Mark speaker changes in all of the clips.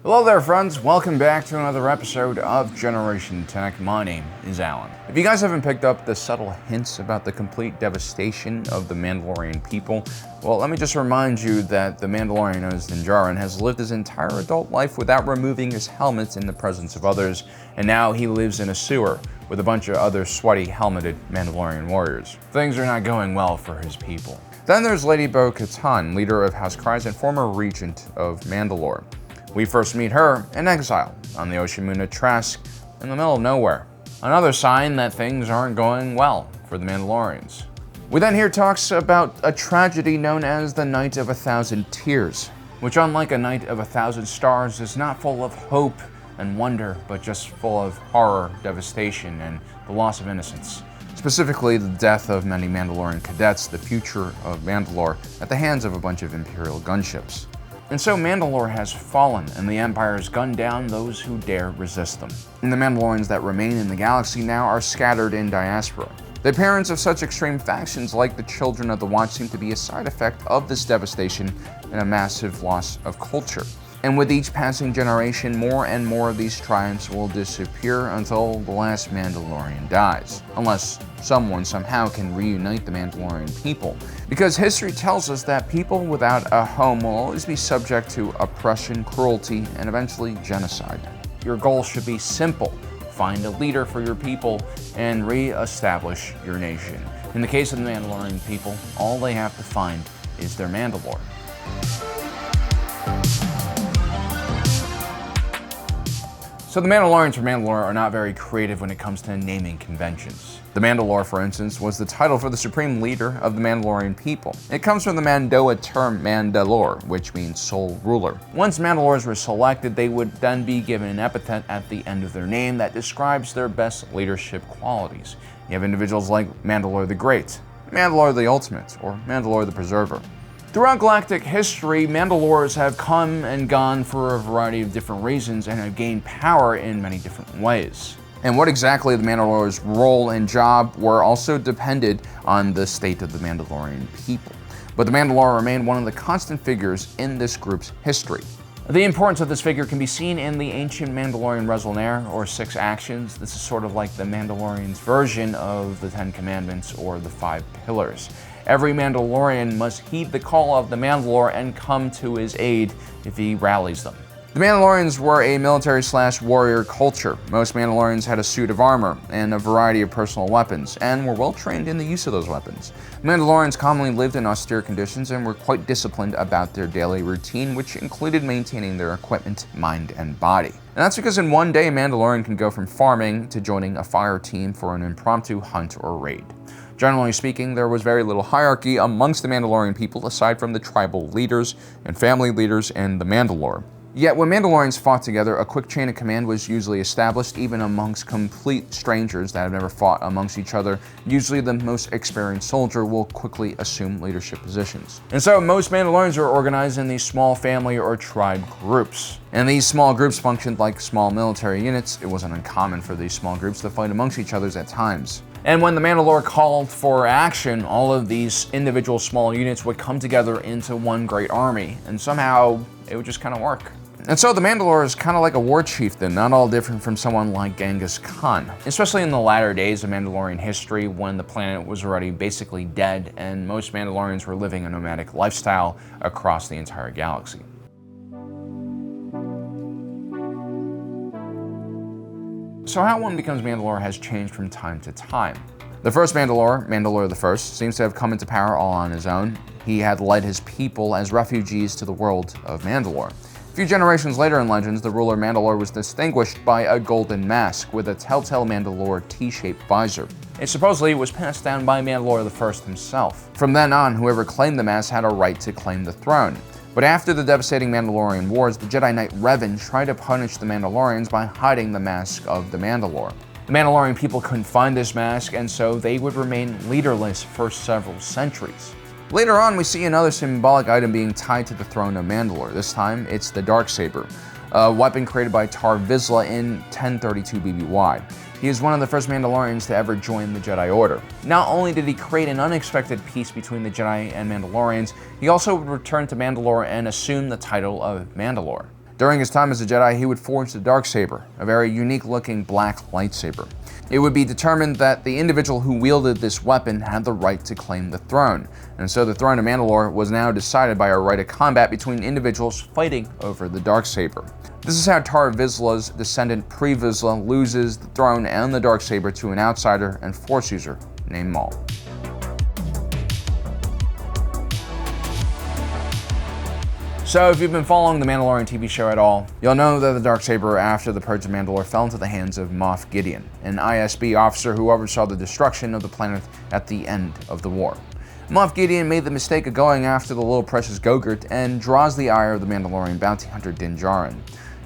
Speaker 1: Hello there friends, welcome back to another episode of Generation Tech. My name is Alan. If you guys haven't picked up the subtle hints about the complete devastation of the Mandalorian people, well, let me just remind you that the Mandalorian known as Din Djarin has lived his entire adult life without removing his helmet in the presence of others, and now he lives in a sewer with a bunch of other sweaty, helmeted Mandalorian warriors. Things are not going well for his people. Then there's Lady Beau Katan, leader of House Kryze and former regent of Mandalore. We first meet her in exile on the ocean moon of Trask in the middle of nowhere. Another sign that things aren't going well for the Mandalorians. We then hear talks about a tragedy known as the Night of 1,000 Tears, which unlike a Night of 1,000 Stars is not full of hope and wonder, but just full of horror, devastation, and the loss of innocence. Specifically, the death of many Mandalorian cadets, the future of Mandalore, at the hands of a bunch of Imperial gunships. And so Mandalore has fallen, and the Empire has gunned down those who dare resist them. And the Mandalorians that remain in the galaxy now are scattered in diaspora. The appearance of such extreme factions like the Children of the Watch seem to be a side effect of this devastation and a massive loss of culture. And with each passing generation, more and more of these tribes will disappear until the last Mandalorian dies. Unless someone somehow can reunite the Mandalorian people. Because history tells us that people without a home will always be subject to oppression, cruelty, and eventually genocide. Your goal should be simple. Find a leader for your people and re-establish your nation. In the case of the Mandalorian people, all they have to find is their Mandalore. So the Mandalorians for Mandalore are not very creative when it comes to naming conventions. The Mandalore, for instance, was the title for the supreme leader of the Mandalorian people. It comes from the Mandoa term Mandalore, which means sole ruler. Once Mandalores were selected, they would then be given an epithet at the end of their name that describes their best leadership qualities. You have individuals like Mandalore the Great, Mandalore the Ultimate, or Mandalore the Preserver. Throughout galactic history, Mandalores have come and gone for a variety of different reasons and have gained power in many different ways. And what exactly the Mandalores' role and job were also depended on the state of the Mandalorian people. But the Mandalore remained one of the constant figures in this group's history. The importance of this figure can be seen in the ancient Mandalorian raisonner, or 6 actions. This is sort of like the Mandalorian's version of the 10 Commandments or the 5 Pillars. Every Mandalorian must heed the call of the Mandalore and come to his aid if he rallies them. The Mandalorians were a military/warrior culture. Most Mandalorians had a suit of armor and a variety of personal weapons, and were well trained in the use of those weapons. Mandalorians commonly lived in austere conditions and were quite disciplined about their daily routine, which included maintaining their equipment, mind, and body. And that's because in one day, a Mandalorian can go from farming to joining a fire team for an impromptu hunt or raid. Generally speaking, there was very little hierarchy amongst the Mandalorian people aside from the tribal leaders and family leaders and the Mandalore. Yet when Mandalorians fought together, a quick chain of command was usually established even amongst complete strangers that have never fought amongst each other. Usually the most experienced soldier will quickly assume leadership positions. And so most Mandalorians are organized in these small family or tribe groups. And these small groups functioned like small military units. It wasn't uncommon for these small groups to fight amongst each other at times. And when the Mandalore called for action, all of these individual small units would come together into one great army, and somehow it would just kind of work. And so the Mandalore is kind of like a war chieftain, not all different from someone like Genghis Khan. Especially in the latter days of Mandalorian history, when the planet was already basically dead and most Mandalorians were living a nomadic lifestyle across the entire galaxy. So how one becomes Mandalore has changed from time to time. The first Mandalore, Mandalore the First, seems to have come into power all on his own. He had led his people as refugees to the world of Mandalore. A few generations later in Legends, the ruler Mandalore was distinguished by a golden mask with a telltale Mandalore T-shaped visor. It supposedly was passed down by Mandalore the First himself. From then on, whoever claimed the mask had a right to claim the throne. But after the devastating Mandalorian Wars, the Jedi Knight Revan tried to punish the Mandalorians by hiding the mask of the Mandalore. The Mandalorian people couldn't find this mask, and so they would remain leaderless for several centuries. Later on, we see another symbolic item being tied to the throne of Mandalore. This time, it's the Darksaber, a weapon created by Tar Vizsla in 1032 BBY. He is one of the first Mandalorians to ever join the Jedi Order. Not only did he create an unexpected peace between the Jedi and Mandalorians, he also would return to Mandalore and assume the title of Mandalore. During his time as a Jedi, he would forge the Darksaber, a very unique-looking black lightsaber. It would be determined that the individual who wielded this weapon had the right to claim the throne, and so the throne of Mandalore was now decided by a rite of combat between individuals fighting over the Darksaber. This is how Tar Vizsla's descendant Pre Vizsla loses the throne and the Darksaber to an outsider and Force user named Maul. So if you've been following the Mandalorian TV show at all, you'll know that the Darksaber after the Purge of Mandalore fell into the hands of Moff Gideon, an ISB officer who oversaw the destruction of the planet at the end of the war. Moff Gideon made the mistake of going after the little precious Go-Gurt and draws the ire of the Mandalorian bounty hunter Din Djarin.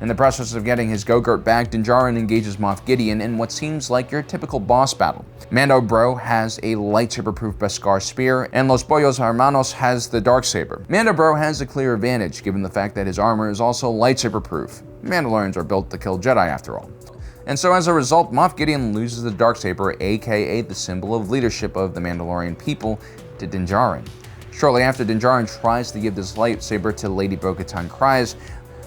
Speaker 1: In the process of getting his Go-Gurt back, Din Djarin engages Moff Gideon in what seems like your typical boss battle. Mando Bro has a lightsaber-proof Beskar spear, and Los Pollos Hermanos has the Darksaber. Mando Bro has a clear advantage, given the fact that his armor is also lightsaber-proof. Mandalorians are built to kill Jedi after all. And so as a result, Moff Gideon loses the Darksaber, aka the symbol of leadership of the Mandalorian people, to Din Djarin. Shortly after, Din Djarin tries to give this lightsaber to Lady Bo-Katan Kryze.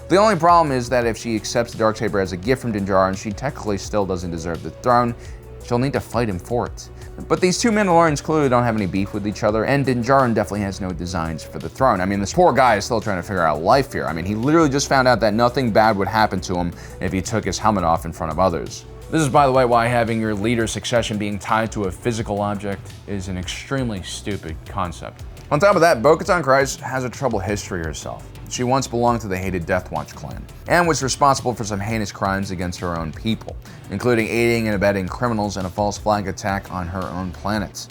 Speaker 1: The only problem is that if she accepts the Darksaber as a gift from Din Djarin, she technically still doesn't deserve the throne. She'll need to fight him for it. But these two Mandalorians clearly don't have any beef with each other, and Din Djarin definitely has no designs for the throne. I mean, this poor guy is still trying to figure out life here. I mean, he literally just found out that nothing bad would happen to him if he took his helmet off in front of others. This is, by the way, why having your leader succession being tied to a physical object is an extremely stupid concept. On top of that, Bo-Katan Kryze has a troubled history herself. She once belonged to the hated Death Watch clan, and was responsible for some heinous crimes against her own people, including aiding and abetting criminals in a false flag attack on her own planet.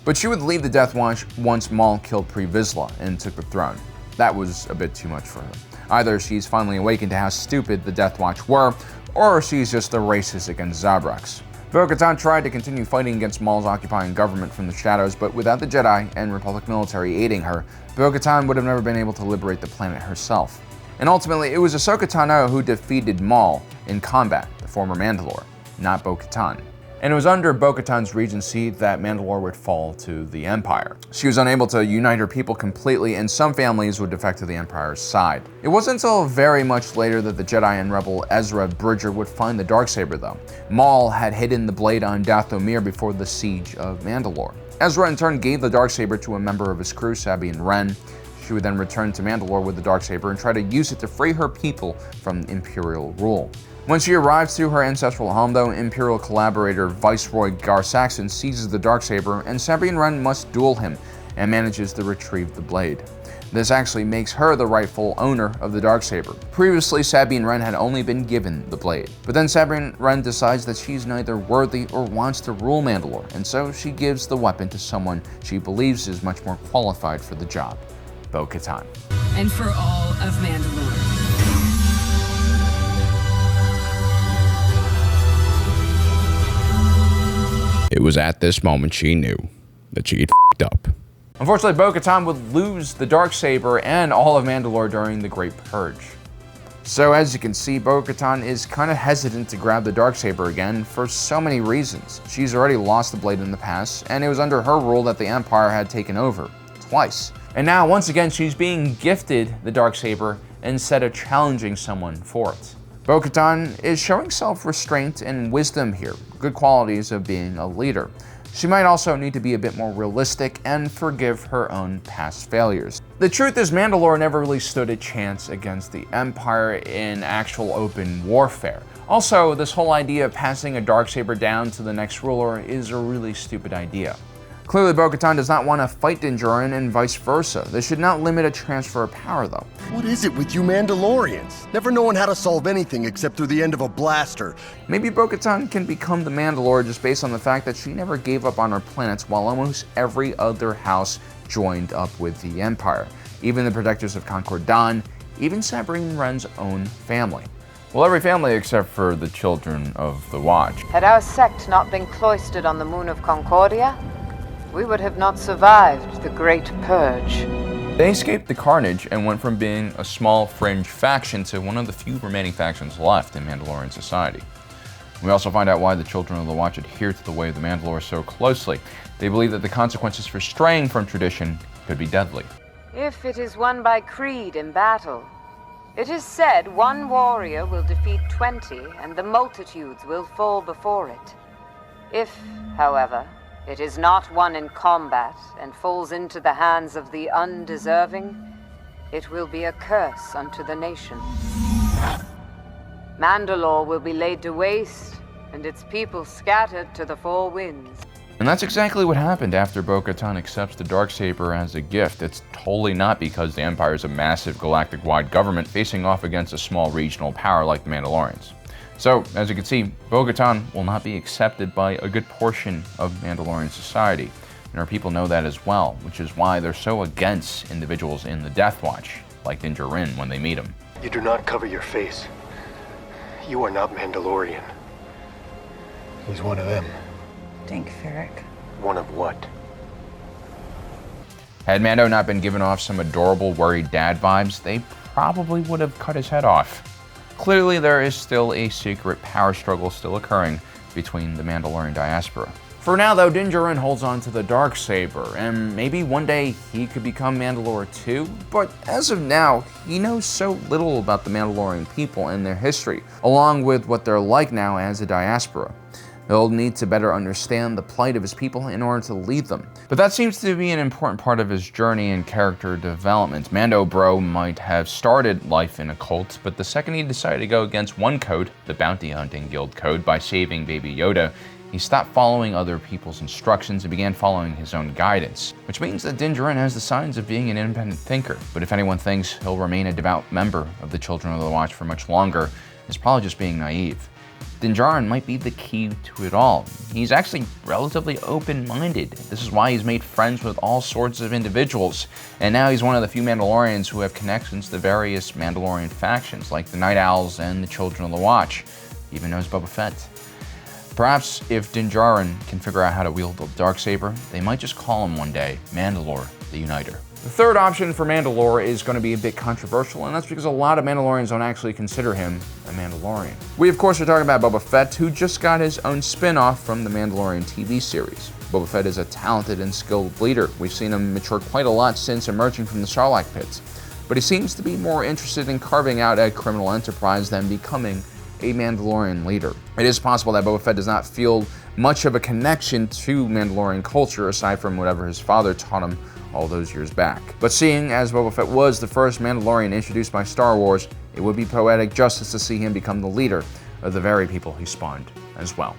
Speaker 1: But she would leave the Death Watch once Maul killed Pre Vizsla and took the throne. That was a bit too much for her. Either she's finally awakened to how stupid the Death Watch were, or she's just a racist against Zabraks. Bo-Katan tried to continue fighting against Maul's occupying government from the shadows, but without the Jedi and Republic military aiding her, Bo-Katan would have never been able to liberate the planet herself. And ultimately, it was Ahsoka Tano who defeated Maul in combat, the former Mandalore, not Bo-Katan. And it was under Bo-Katan's regency that Mandalore would fall to the Empire. She was unable to unite her people completely, and some families would defect to the Empire's side. It wasn't until very much later that the Jedi and Rebel Ezra Bridger would find the Darksaber, though. Maul had hidden the blade on Dathomir before the siege of Mandalore. Ezra in turn gave the Darksaber to a member of his crew, Sabine Wren. She would then return to Mandalore with the Darksaber and try to use it to free her people from Imperial rule. When she arrives to her ancestral home, though, Imperial collaborator Viceroy Gar Saxon seizes the Darksaber, and Sabine Wren must duel him and manages to retrieve the blade. This actually makes her the rightful owner of the Darksaber. Previously, Sabine Wren had only been given the blade, but then Sabine Wren decides that she's neither worthy or wants to rule Mandalore, and so she gives the weapon to someone she believes is much more qualified for the job, Bo-Katan.
Speaker 2: And for all of Mandalore.
Speaker 3: It was at this moment she knew that she had f***ed up.
Speaker 1: Unfortunately, Bo-Katan would lose the Darksaber and all of Mandalore during the Great Purge. So as you can see, Bo-Katan is kind of hesitant to grab the Darksaber again for so many reasons. She's already lost the blade in the past, and it was under her rule that the Empire had taken over, twice. And now, once again, she's being gifted the Darksaber instead of challenging someone for it. Bo-Katan is showing self-restraint and wisdom here, good qualities of being a leader. She might also need to be a bit more realistic and forgive her own past failures. The truth is, Mandalore never really stood a chance against the Empire in actual open warfare. Also, this whole idea of passing a Darksaber down to the next ruler is a really stupid idea. Clearly, Bo-Katan does not want to fight Din Djarin and vice versa. This should not limit a transfer of power, though.
Speaker 4: What is it with you Mandalorians? Never knowing how to solve anything except through the end of a blaster.
Speaker 1: Maybe Bo-Katan can become the Mandalore just based on the fact that she never gave up on her planets while almost every other house joined up with the Empire. Even the protectors of Concord Dawn, even Sabine Wren's own family. Well, every family except for the children of the Watch.
Speaker 5: Had our sect not been cloistered on the moon of Concordia, we would have not survived the Great Purge.
Speaker 1: They escaped the carnage and went from being a small fringe faction to one of the few remaining factions left in Mandalorian society. We also find out why the Children of the Watch adhere to the way of the Mandalore so closely. They believe that the consequences for straying from tradition could be deadly.
Speaker 5: If it is won by creed in battle, It is said one warrior will defeat 20, and the multitudes will fall before it. If, however, it is not won in combat and falls into the hands of the undeserving, it will be a curse unto the nation. Mandalore will be laid to waste, and its people scattered to the four winds.
Speaker 1: And that's exactly what happened after Bo-Katan accepts the Darksaber as a gift. It's totally not because the Empire is a massive galactic-wide government facing off against a small regional power like the Mandalorians. So, as you can see, Bo-Katan will not be accepted by a good portion of Mandalorian society. And our people know that as well, which is why they're so against individuals in the Death Watch, like Din Djarin when they meet him.
Speaker 4: You do not cover your face. You are not Mandalorian. He's one of them.
Speaker 6: Think, Ferric.
Speaker 4: One of what?
Speaker 1: Had Mando not been giving off some adorable, worried dad vibes, they probably would have cut his head off. Clearly, there is still a secret power struggle still occurring between the Mandalorian diaspora. For now, though, Din Djarin holds on to the Darksaber, and maybe one day he could become Mandalore too, but as of now, he knows so little about the Mandalorian people and their history, along with what they're like now as a diaspora. He'll need to better understand the plight of his people in order to lead them. But that seems to be an important part of his journey and character development. Mando Bro might have started life in a cult, but the second he decided to go against one code, the Bounty Hunting Guild code, by saving Baby Yoda, he stopped following other people's instructions and began following his own guidance. Which means that Din Djarin has the signs of being an independent thinker. But if anyone thinks he'll remain a devout member of the Children of the Watch for much longer, it's probably just being naive. Din Djarin might be the key to it all. He's actually relatively open-minded. This is why he's made friends with all sorts of individuals. And now he's one of the few Mandalorians who have connections to various Mandalorian factions, like the Night Owls and the Children of the Watch. He even knows Boba Fett. Perhaps if Din Djarin can figure out how to wield the Darksaber, they might just call him one day Mandalore the Uniter. The third option for Mandalore is going to be a bit controversial, and that's because a lot of Mandalorians don't actually consider him a Mandalorian. We, of course, are talking about Boba Fett, who just got his own spin-off from the Mandalorian TV series. Boba Fett is a talented and skilled leader. We've seen him mature quite a lot since emerging from the Sarlacc pits, but he seems to be more interested in carving out a criminal enterprise than becoming a Mandalorian leader. It is possible that Boba Fett does not feel much of a connection to Mandalorian culture aside from whatever his father taught him all those years back. But seeing as Boba Fett was the first Mandalorian introduced by Star Wars, it would be poetic justice to see him become the leader of the very people he spawned as well.